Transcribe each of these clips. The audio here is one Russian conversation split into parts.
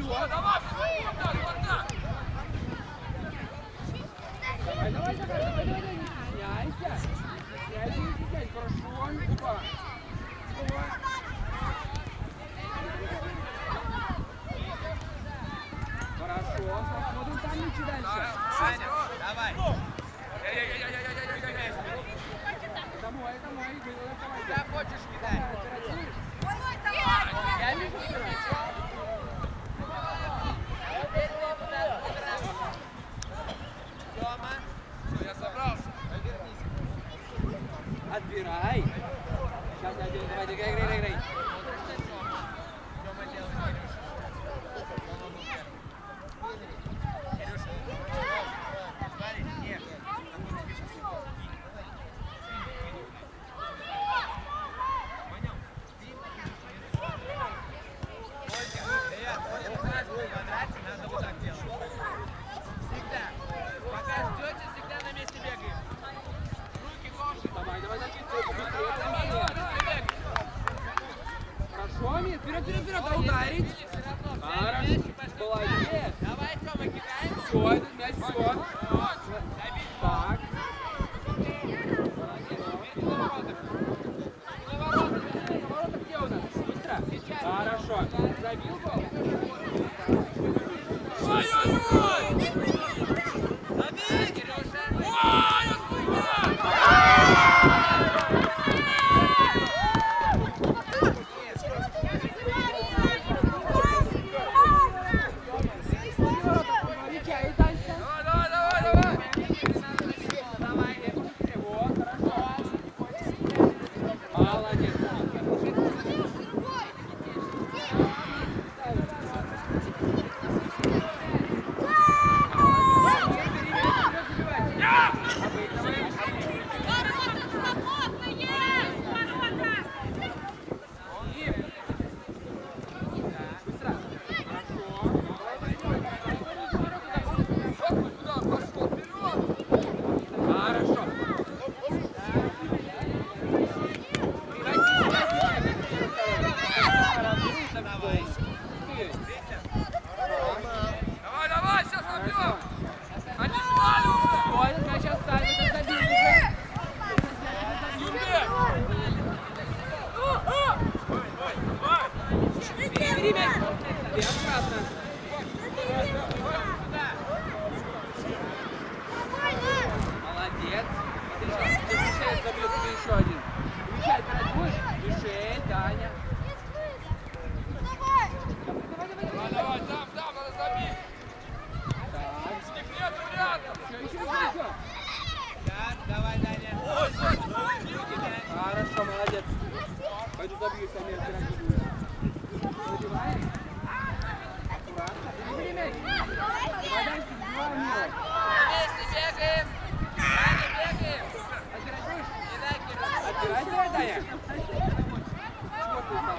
Хорошо. Давай, давай, давай, не стесняйся. Не стесняйся, хорошо, Микуба. Хорошо, смотрим там мячи дальше. Давай. Это мой. Куда хочешь кидай. Я вижу, что Тёма. Все, я собрался. Повернись. отбирай. Сейчас найдем. Давай, играй. Тёма делает, Кирюша. Смотри, нет. Понял? Ольга, в квадрате надо вот так делать. Всегда. Пока ждете, всегда на месте бегаем. Руки ложим. Давай, быстрее. Хорошо, Мир, вперед, а ударить. Хорошо, молодец. Давай, Тёма, кидаем. Все, этот мяч, все. Так. Ворота где у нас? Быстро. Хорошо. Забил гол? Ой-ой-ой! Забей, Кирюша. Давай, сейчас набьем! Они свалят! Ой, этот мяч оставит, это забил уже. Бери мяч! И обратно. Молодец. Мишель забьет тебе еще один. Мишель, играть будешь? Мишель, Даня. Давай, там, надо забить! Их нету рядом! Еще. Да, давай, Даня. Хорошо, молодец. Пойду забью, сами играть не будешь. Забиваем. Аккуратно. Бери мяч. Давай дальше, забиваем его. Вместе бегаем. Даня, бегаем. Отбирать будешь? Кидай, Кирюша. Отбирать давай, Даня.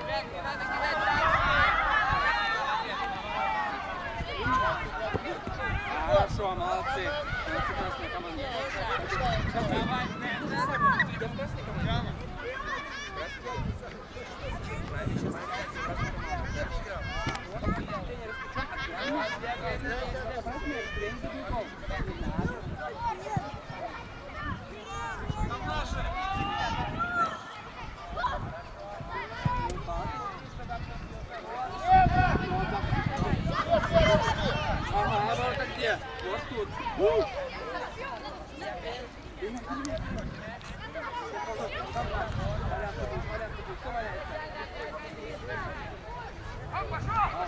Ребят, не надо кидать дальше. Хорошо, молодцы. Молодцы, красная команда. Давай, Я в красной команде. Там наши! Ага, ворота где? Вот тут.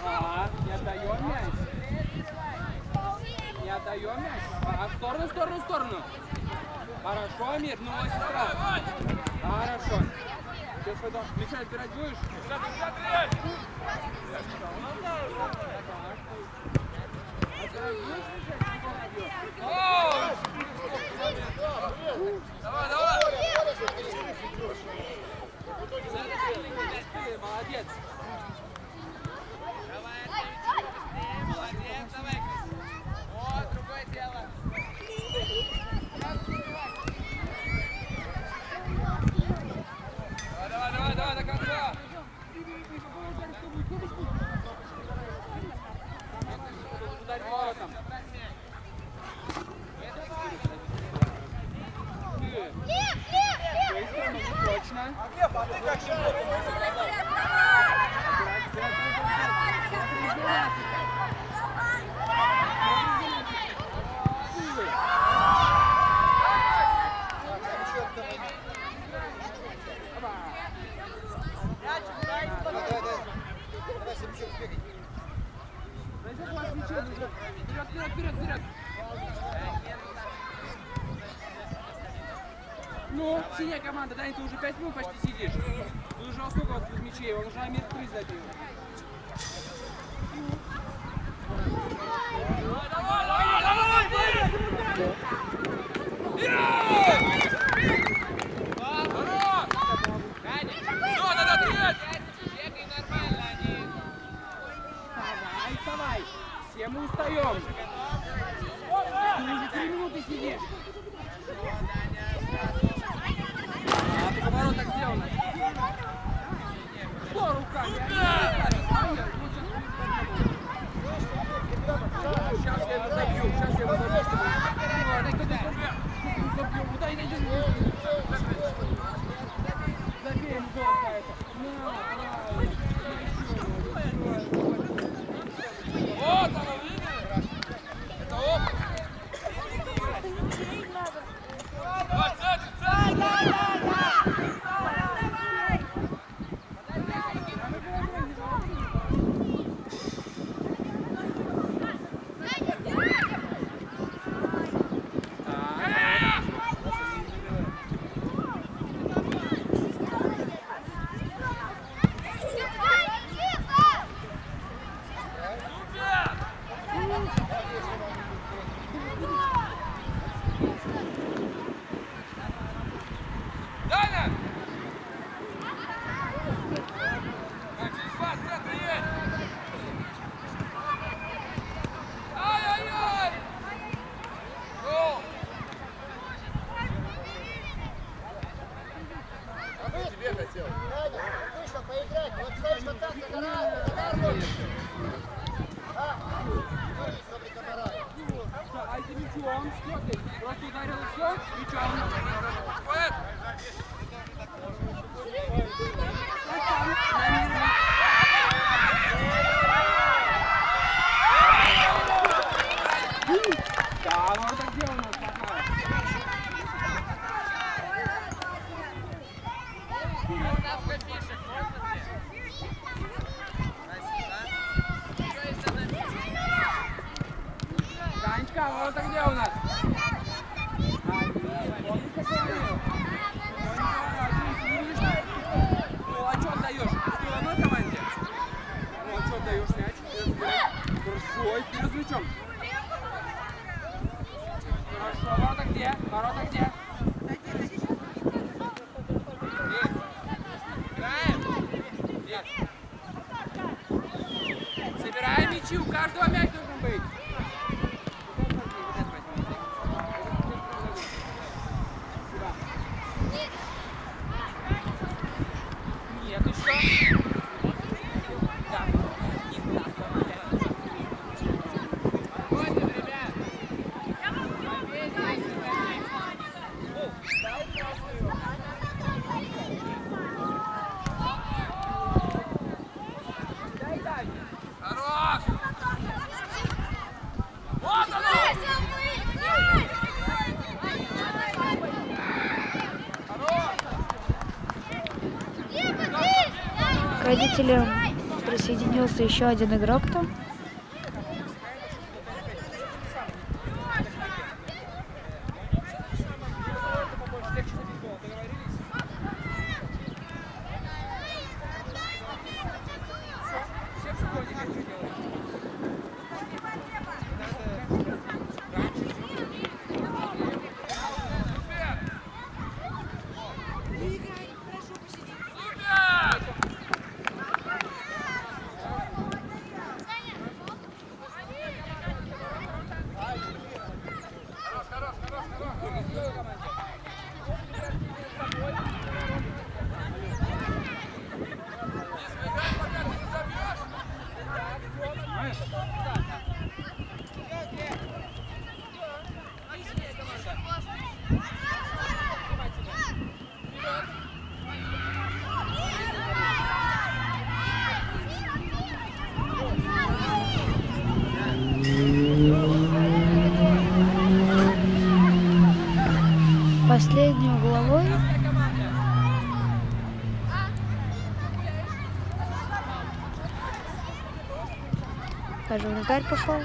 Ага, не отдаем мяч. Не отдаем мяч. А в сторону. Хорошо, Мир, ну сестра. Хорошо. Сейчас пойду. Мишель, отбирать будешь? Давай! Молодец. Давай, быстрее, молодец, давай. Вот, другое дело. Давай, до конца! Ага. Глеб, а ты как считаешь? Вперед! Ну, синяя команда, Дань, ты уже 5 минут почти сидишь. Ты уже сколько вот мячей, он уже Амир 3 забил. Вставай! Все мы устаем. Ты уже 3 минуты сидишь. А ты поворот так сделано. Что руками? Сейчас я его забью. Дай кто-то забью. Дай. Забей ему гол какая-то. Вот оно, видели? Это опыт. Давай, центр! Даня! Через вас центр есть! Ай-яй-яй! Гол! Я тебе хотел. Вышел поиграть. Вот стоишь вот так, загорай. А это мячом, что ты? Просто ударил и все? Мячом. Поэт! Да, ну это где у нас пока? Доставка фишек, можно мне? Спасибо. Что есть на месте? Танечка, ну это где у нас? Ну, а что отдаешь? Ты в одной команде? Ну, а что отдаешь мяч? Хорошо, и вперед с мячом. Хорошо, ворота где? Ворота где? Играем? Собираем мячи, у каждого мяч должен быть. Нет, и что? Да. Против, ребят! Хорош! Вот оно! К родителям присоединился еще один игрок там. Супер! Даже вратарь пошел.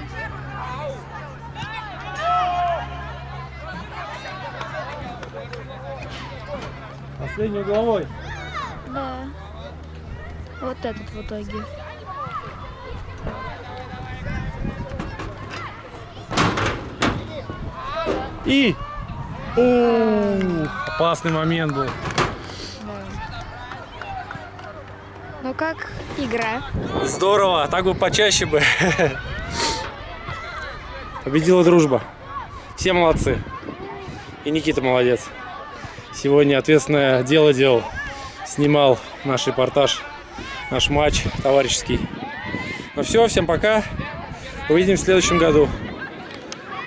Последней угловой. Да. Вот этот в итоге. И... Опасный момент был. Да. Ну как игра? Здорово, так бы почаще бы. Победила дружба. Все молодцы. И Никита молодец. Сегодня ответственное дело делал. Снимал наш репортаж, наш матч товарищеский. Ну все, всем пока. Увидимся в следующем году.